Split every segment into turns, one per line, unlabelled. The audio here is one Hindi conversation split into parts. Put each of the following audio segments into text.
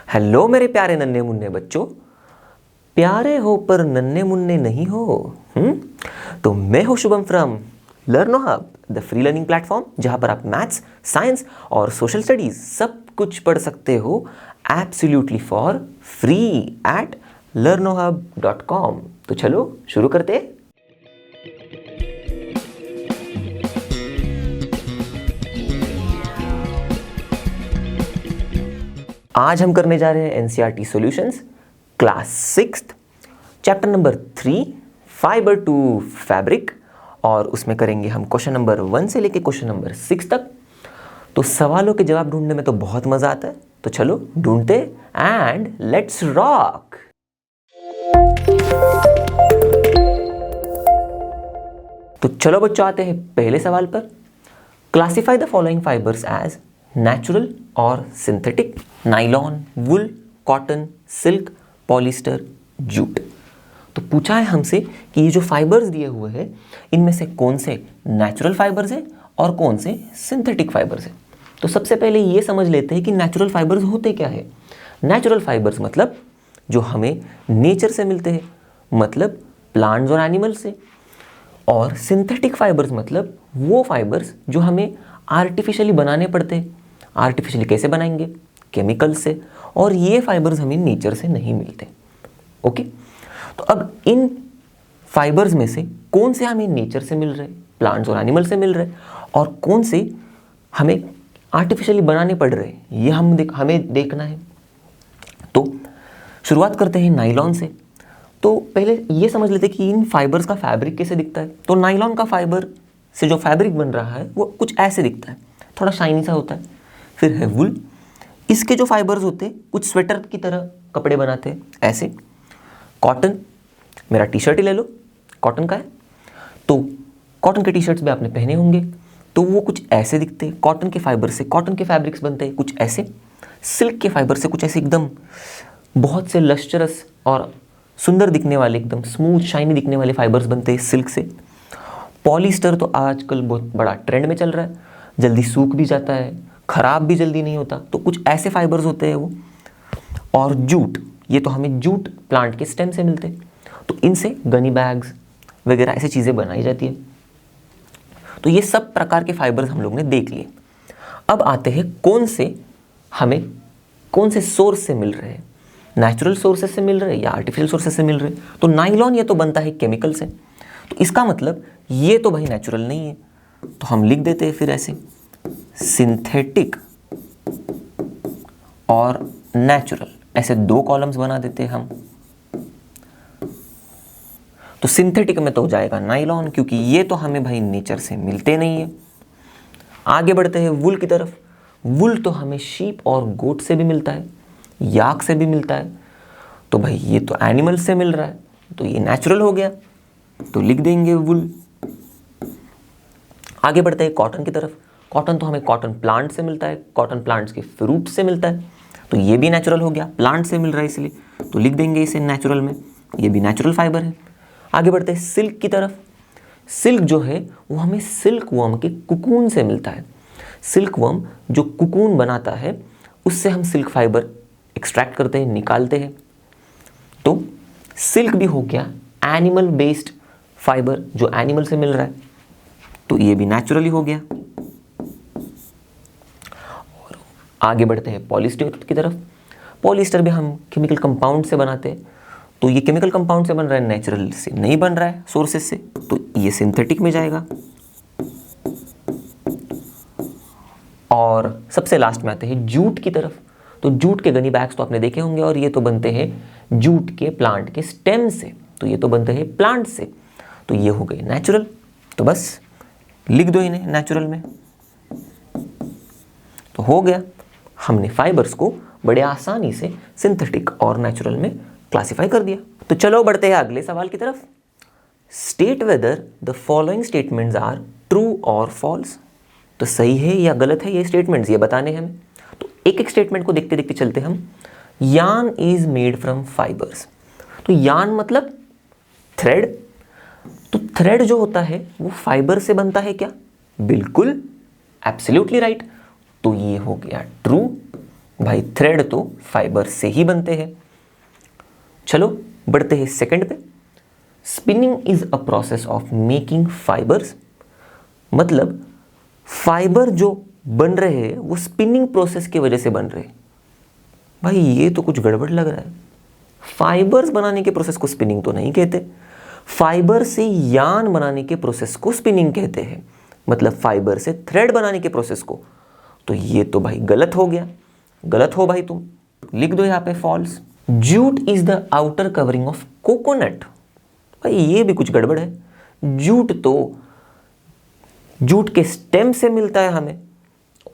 हेलो मेरे प्यारे नन्हे मुन्ने बच्चों, प्यारे हो पर नन्हे मुन्ने नहीं हो। तो मैं हूं Shubham from लर्नो hub, the free learning platform जहां पर आप मैथ्स, साइंस और सोशल स्टडीज सब कुछ पढ़ सकते हो absolutely for free at learnohub.com। तो चलो शुरू करते हैं। आज हम करने जा रहे हैं NCERT solutions class 6 chapter number 3 fibre to fabric, और उसमें करेंगे हम क्वेश्चन नंबर 1 से लेके क्वेश्चन नंबर 6 तक। तो सवालों के जवाब ढूंढने में तो बहुत मजा आता है, तो चलो ढूंढते एंड लेट्स रॉक। तो चलो बच्चों आते हैं पहले सवाल पर। Classify the following fibres as natural और synthetic. Nylon, wool, cotton, silk, polyester, jute. तो पूछा है हमसे कि ये जो फाइबर्स दिए हुए हैं इनमें से कौन से नेचुरल फाइबर्स हैं और कौन से सिंथेटिक फाइबर्स हैं। तो सबसे पहले ये समझ लेते हैं कि नेचुरल फाइबर्स होते क्या है। नेचुरल फाइबर्स मतलब जो हमें नेचर से मिलते हैं, मतलब प्लांट्स और एनिमल्स से। और सिंथेटिक फाइबर्स मतलब वो फाइबर्स जो हमें आर्टिफिशियली बनाने पड़ते हैं। आर्टिफिशियली कैसे बनाएंगे? केमिकल से। और ये फाइबर्स हमें नेचर से नहीं मिलते। ओके, तो अब इन फाइबर्स में से कौन से हमें नेचर से मिल रहे, प्लांट्स और एनिमल से मिल रहे, और कौन से हमें आर्टिफिशियली बनाने पड़ रहे, ये हमें देखना है। तो शुरुआत करते हैं नाइलॉन से। तो पहले ये समझ लेते कि इन फाइबर्स का फैब्रिक कैसे दिखता है। तो नाइलॉन का फाइबर से जो फैब्रिक बन रहा है वो कुछ ऐसे दिखता है, थोड़ा शाइनी सा होता है। फिर है वुल, इसके जो फाइबर्स होते हैं कुछ स्वेटर की तरह कपड़े बनाते हैं ऐसे। कॉटन, मेरा टी शर्ट ही ले लो, कॉटन का है। तो कॉटन के टी शर्ट्स भी आपने पहने होंगे, तो वो कुछ ऐसे दिखते हैं। कॉटन के फाइबर से कॉटन के फैब्रिक्स बनते हैं कुछ ऐसे। सिल्क के फाइबर से कुछ ऐसे एकदम बहुत से लश्चरस और सुंदर दिखने वाले, एकदम स्मूथ शाइनी दिखने वाले फाइबर्स बनते हैं सिल्क से। पॉलिस्टर तो आजकल बहुत बड़ा ट्रेंड में चल रहा है, जल्दी सूख भी जाता है, खराब भी जल्दी नहीं होता, तो कुछ ऐसे फाइबर्स होते हैं वो। और जूट, ये तो हमें जूट प्लांट के स्टेम से मिलते हैं, तो इनसे गनी बैग्स वगैरह ऐसी चीज़ें बनाई जाती है। तो ये सब प्रकार के फाइबर्स हम लोग ने देख लिए। अब आते हैं हमें कौन से सोर्स से मिल रहे हैं। नेचुरल सोर्सेस से मिल रहे हैं या आर्टिफिशियल सोर्सेस से मिल रहे हैं। तो नाइलॉन ये तो बनता है केमिकल से, तो इसका मतलब ये तो भाई नेचुरल नहीं है। तो हम लिख देते हैं फिर ऐसे सिंथेटिक और नेचुरल, ऐसे दो कॉलम्स बना देते हैं हम। तो सिंथेटिक में तो हो जाएगा नाइलॉन, क्योंकि ये तो हमें भाई नेचर से मिलते नहीं है। आगे बढ़ते हैं वुल की तरफ। वुल तो हमें शीप और गोट से भी मिलता है, याक से भी मिलता है। तो भाई ये तो एनिमल से मिल रहा है, तो ये नेचुरल हो गया, तो लिख देंगे वुल। आगे बढ़ते हैं कॉटन की तरफ। कॉटन तो हमें कॉटन प्लांट से मिलता है, कॉटन प्लांट्स के फ्रूट से मिलता है, तो ये भी नेचुरल हो गया, प्लांट से मिल रहा है इसलिए, तो लिख देंगे इसे नेचुरल में, ये भी नेचुरल फाइबर है। आगे बढ़ते हैं सिल्क की तरफ। सिल्क जो है वो हमें सिल्क वर्म के कुकून से मिलता है। सिल्क वर्म जो कुकून बनाता है उससे हम सिल्क फाइबर एक्सट्रैक्ट करते हैं, निकालते हैं। तो सिल्क भी हो गया एनिमल बेस्ड फाइबर जो एनिमल से मिल रहा है, तो ये भी नेचुरली हो गया। और आगे बढ़ते हैं पॉलिस्टर की तरफ। पॉलिस्टर भी हम केमिकल कंपाउंड से बनाते हैं, तो ये केमिकल कंपाउंड से बन रहा है, नेचुरल से नहीं बन रहा है सोर्सेस से, तो ये सिंथेटिक में जाएगा। और सबसे लास्ट में आते हैं जूट की तरफ। तो जूट के गनी बैग्स तो आपने देखे होंगे, और ये तो बनते हैं जूट के प्लांट के स्टेम से, तो ये तो बनते हैं प्लांट से, तो ये हो गए नेचुरल। तो बस लिख दो इन्हें नेचुरल में, तो हो गया। हमने फाइबर्स को बड़े आसानी से सिंथेटिक और नेचुरल में क्लासिफाई कर दिया। तो चलो बढ़ते हैं अगले सवाल की तरफ। State whether the following statements are true और फॉल्स। तो सही है या गलत है ये स्टेटमेंट्स, ये बताने हैं हमें। तो एक एक स्टेटमेंट को देखते देखते चलते हम। Yarn is made from fibres. तो यार्न मतलब थ्रेड। तो थ्रेड जो होता है वो फाइबर से बनता है क्या? बिल्कुल, एब्सोल्युटली राइट। तो ये हो गया ट्रू। भाई थ्रेड तो फाइबर से ही बनते हैं। चलो बढ़ते हैं सेकंड पे। Spinning is a process of making fibres, मतलब फाइबर जो बन रहे हैं वो स्पिनिंग प्रोसेस की वजह से बन रहे हैं। भाई ये तो कुछ गड़बड़ लग रहा है। फाइबर्स बनाने के प्रोसेस को स्पिनिंग तो नहीं कहते, फाइबर से यार्न बनाने के प्रोसेस को स्पिनिंग कहते हैं, मतलब फाइबर से थ्रेड बनाने के प्रोसेस को। तो ये तो भाई गलत हो गया, गलत हो भाई, तुम लिख दो यहाँ पे false. Jute is the outer covering of coconut, भाई ये भी कुछ गड़बड़ है। जूट तो जूट के स्टेम से मिलता है हमें,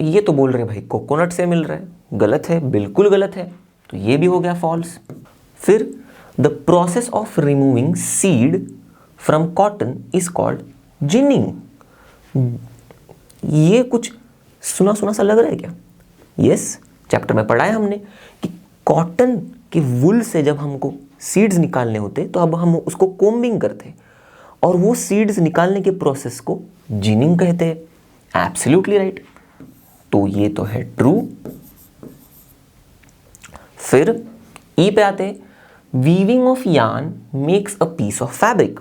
ये तो बोल रहे हैं भाई कोकोनट से मिल रहा है, गलत है, बिल्कुल गलत है, तो ये भी हो गया फॉल्स। फिर the process of removing seed from cotton is called ginning, ये कुछ सुना सुना सा लग रहा है क्या? यस, चैप्टर में पढ़ा है हमने कि कॉटन के वुल से जब हमको सीड्स निकालने होते तो अब हम उसको कोम्बिंग करते और वो सीड्स निकालने के प्रोसेस को जिनिंग कहते हैं। एब्सोल्युटली राइट, तो ये तो है ट्रू। फिर ई पे आते हैं, weaving of yarn makes a piece of fabric,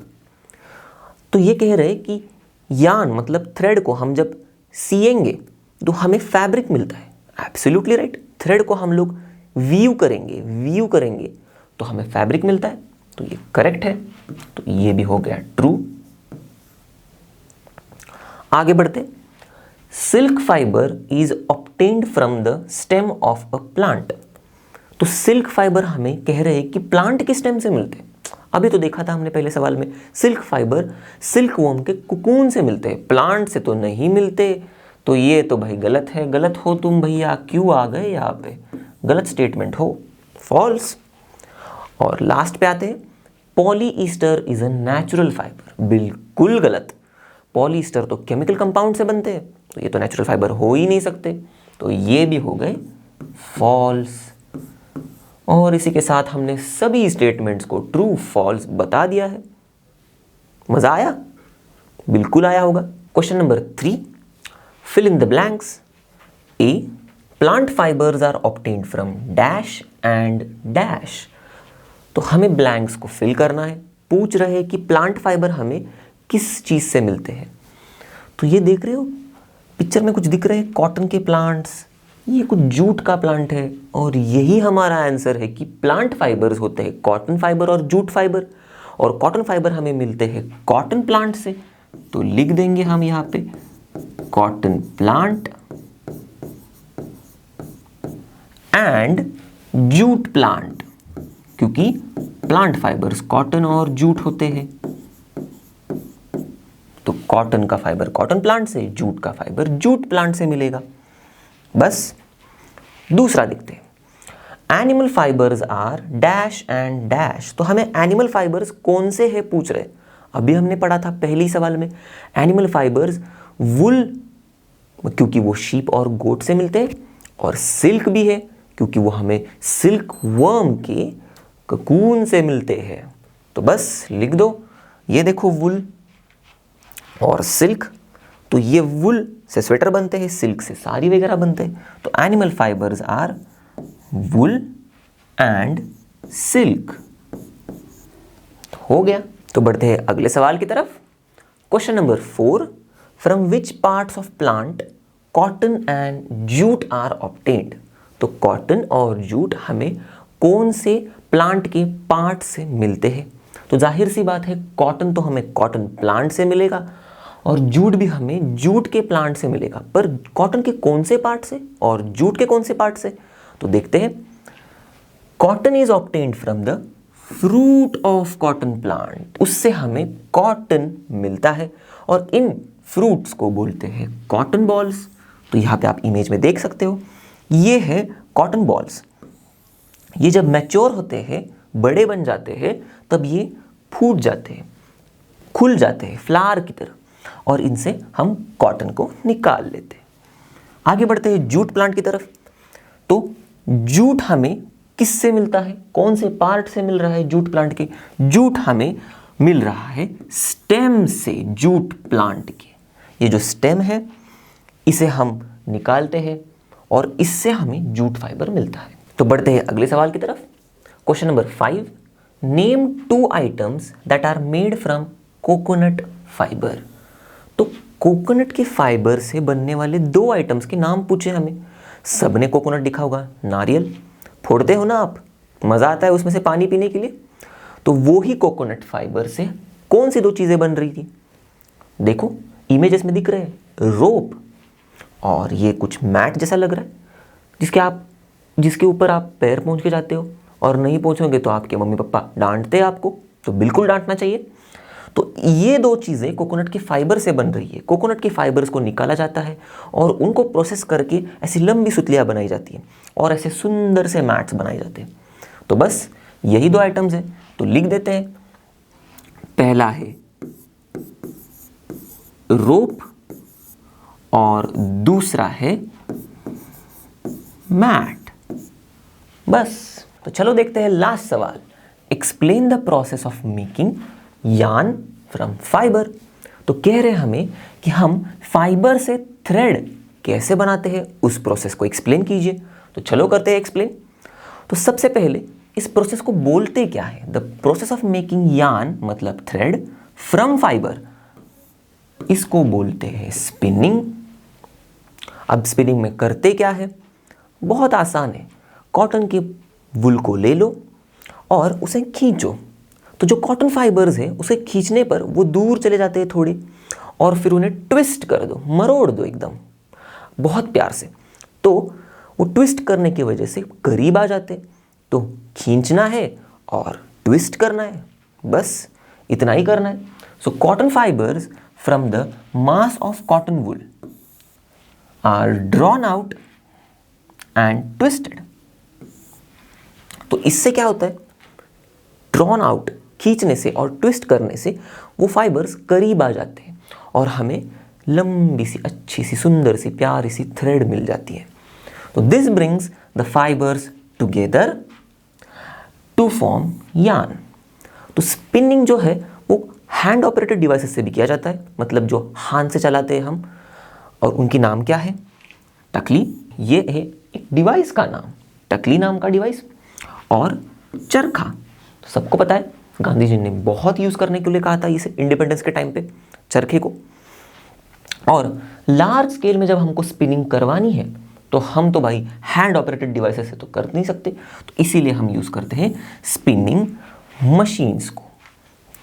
तो ये कह रहे हैं कि यार्न मतलब थ्रेड को हम जब सिएंगे तो हमें फैब्रिक मिलता है। एब्सोल्युटली राइट, थ्रेड को हम लोग वीव करेंगे तो हमें फैब्रिक मिलता है, तो ये करेक्ट है, तो ये भी हो गया ट्रू। आगे बढ़ते, silk fibre is obtained from the stem of a plant, तो सिल्क फाइबर हमें कह रहे हैं कि प्लांट के स्टेम से मिलते हैं। अभी तो देखा था हमने पहले सवाल में, सिल्क फाइबर सिल्क वर्म के कुकून से मिलते हैं, प्लांट से तो नहीं मिलते, तो ये तो भाई गलत है। गलत हो तुम भैया, क्यों आ गए यहाँ पे, गलत स्टेटमेंट हो, फॉल्स। और लास्ट पे आते हैं, पॉलीईस्टर इज अ नेचुरल फाइबर, बिल्कुल गलत। पॉलीईस्टर तो केमिकल कंपाउंड से बनते हैं, तो ये तो नेचुरल फाइबर हो ही नहीं सकते, तो ये भी हो गए फॉल्स। और इसी के साथ हमने सभी स्टेटमेंट्स को ट्रू फॉल्स बता दिया है। मजा आया? बिल्कुल आया होगा। Question number 3, fill in the blanks. A, plant fibres are obtained from dash and dash, तो हमें ब्लैंक्स को फिल करना है। पूछ रहे हैं कि प्लांट फाइबर हमें किस चीज से मिलते हैं, तो ये देख रहे हो पिक्चर में कुछ दिख रहे हैं कॉटन के प्लांट्स, ये कुछ जूट का प्लांट है, और यही हमारा आंसर है कि प्लांट फाइबर्स होते हैं कॉटन फाइबर और जूट फाइबर, और कॉटन फाइबर हमें मिलते हैं कॉटन प्लांट से, तो लिख देंगे हम यहाँ पे cotton plant and jute plant, क्योंकि प्लांट फाइबर्स कॉटन और जूट होते हैं, तो कॉटन का फाइबर कॉटन प्लांट से, जूट का फाइबर जूट प्लांट से मिलेगा। बस दूसरा देखते हैं, animal fibres are dash and dash, तो हमें एनिमल फाइबर्स कौन से है पूछ रहे। अभी हमने पढ़ा था पहली सवाल में, एनिमल फाइबर्स वुल क्योंकि वो शीप और गोट से मिलते हैं, और सिल्क भी है क्योंकि वो हमें सिल्क वर्म के ककून से मिलते हैं। तो बस लिख दो, ये देखो वुल और सिल्क, तो ये वुल से स्वेटर बनते हैं, सिल्क से साड़ी वगैरह बनते हैं, तो animal fibres are wool and silk. हो गया, तो बढ़ते हैं अगले सवाल की तरफ। Question number 4, from which parts of plant cotton and jute are obtained, तो कॉटन और जूट हमें कौन से प्लांट के पार्ट से मिलते हैं। तो जाहिर सी बात है, कॉटन तो हमें कॉटन प्लांट से मिलेगा और जूट भी हमें जूट के प्लांट से मिलेगा, पर कॉटन के कौन से पार्ट से और जूट के कौन से पार्ट से, तो देखते हैं। Cotton is obtained from the fruit of cotton plant, उससे हमें कॉटन मिलता है और इन फ्रूट्स को बोलते हैं कॉटन बॉल्स। तो यहाँ पे आप इमेज में देख सकते हो, ये है कॉटन बॉल्स। ये जब मैच्योर होते हैं, बड़े बन जाते हैं, तब ये फूट जाते हैं, खुल जाते हैं फ्लावर की तरह, और इनसे हम कॉटन को निकाल लेते हैं। आगे बढ़ते हैं जूट प्लांट की तरफ। तो जूट हमें किससे मिलता है, कौन से पार्ट से मिल रहा है जूट प्लांट के? जूट हमें मिल रहा है स्टेम से, जूट प्लांट के। ये जो स्टेम है इसे हम निकालते हैं और इससे हमें जूट फाइबर मिलता है। तो बढ़ते हैं अगले सवाल की तरफ। Question number 5, name 2 items that are made from coconut fibre. तो कोकोनट के फाइबर से बनने वाले 2 आइटम्स के नाम पूछे हमें। सबने कोकोनट दिखा होगा, नारियल फोड़ते हो ना आप, मज़ा आता है उसमें से पानी पीने के लिए। तो वो ही कोकोनट फाइबर से कौन सी 2 चीज़ें बन रही थी? देखो इमेजेस में दिख रहे हैं, रोप और ये कुछ मैट जैसा लग रहा है जिसके ऊपर आप पैर पहुंच के जाते हो, और नहीं पहुंचोगे तो आपके मम्मी पापा डांटते हैं आपको, तो बिल्कुल डांटना चाहिए। तो ये 2 चीज़ें कोकोनट के फाइबर से बन रही है। कोकोनट के फाइबर्स को निकाला जाता है और उनको प्रोसेस करके ऐसी लंबी सुतलियाँ बनाई जाती हैं और ऐसे सुंदर से मैट्स बनाए जाते हैं। तो बस यही 2 आइटम्स हैं, तो लिख देते हैं। पहला है रोप और दूसरा है मैट। बस, तो चलो देखते हैं लास्ट सवाल। Explain the process of making yarn from fibre. तो कह रहे हैं हमें कि हम फाइबर से थ्रेड कैसे बनाते हैं, उस प्रोसेस को एक्सप्लेन कीजिए। तो चलो करते हैं एक्सप्लेन। तो सबसे पहले इस प्रोसेस को बोलते क्या है? The process of making yarn मतलब थ्रेड फ्रॉम फाइबर, इसको बोलते हैं स्पिनिंग। अब स्पिनिंग में करते क्या है? बहुत आसान है। कॉटन के वुल को ले लो और उसे खींचो। तो जो कॉटन फाइबर्स है उसे खींचने पर वो दूर चले जाते हैं थोड़ी, और फिर उन्हें ट्विस्ट कर दो, मरोड़ दो एकदम बहुत प्यार से। तो वो ट्विस्ट करने की वजह से करीब आ जाते। तो खींचना है और ट्विस्ट करना है, बस इतना ही करना है। So cotton fibres from the mass of cotton wool are drawn out and twisted. तो इससे क्या होता है? ड्रॉन आउट, खींचने से और ट्विस्ट करने से वो फाइबर्स करीब आ जाते हैं और हमें लंबी सी, अच्छी सी, सुंदर सी, प्यारी सी थ्रेड मिल जाती है। तो this brings the fibres together to form yarn. तो स्पिनिंग जो है वो हैंड ऑपरेटेड डिवाइसेस से भी किया जाता है, मतलब जो हाथ से चलाते हैं हम, और उनकी नाम क्या है? टकली। ये है एक डिवाइस का नाम, टकली नाम का डिवाइस। और चरखा, तो सबको पता है गांधी जी ने बहुत यूज़ करने के लिए कहा था इसे इंडिपेंडेंस के टाइम पे, चरखे को। और लार्ज स्केल में जब हमको स्पिनिंग करवानी है तो हम तो भाई हैंड ऑपरेटेड डिवाइसेस से तो कर नहीं सकते, तो इसीलिए हम यूज़ करते हैं स्पिनिंग मशीन्स को।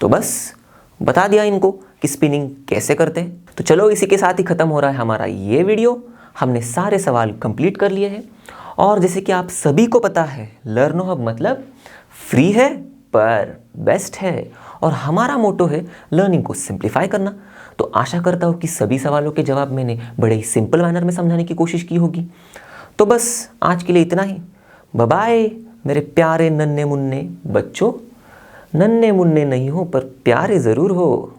तो बस बता दिया इनको कि स्पिनिंग कैसे करते हैं। तो चलो इसी के साथ ही ख़त्म हो रहा है हमारा ये वीडियो। हमने सारे सवाल कंप्लीट कर लिए हैं, और जैसे कि आप सभी को पता है, लर्नो हब मतलब फ्री है पर बेस्ट है, और हमारा मोटो है लर्निंग को सिंप्लीफाई करना। तो आशा करता हूँ कि सभी सवालों के जवाब मैंने बड़े ही सिंपल मैनर में समझाने की कोशिश की होगी। तो बस आज के लिए इतना ही। बाय बाय मेरे प्यारे नन्हे मुन्ने बच्चों। नन्हे मुन्ने नहीं हो पर प्यारे ज़रूर हो।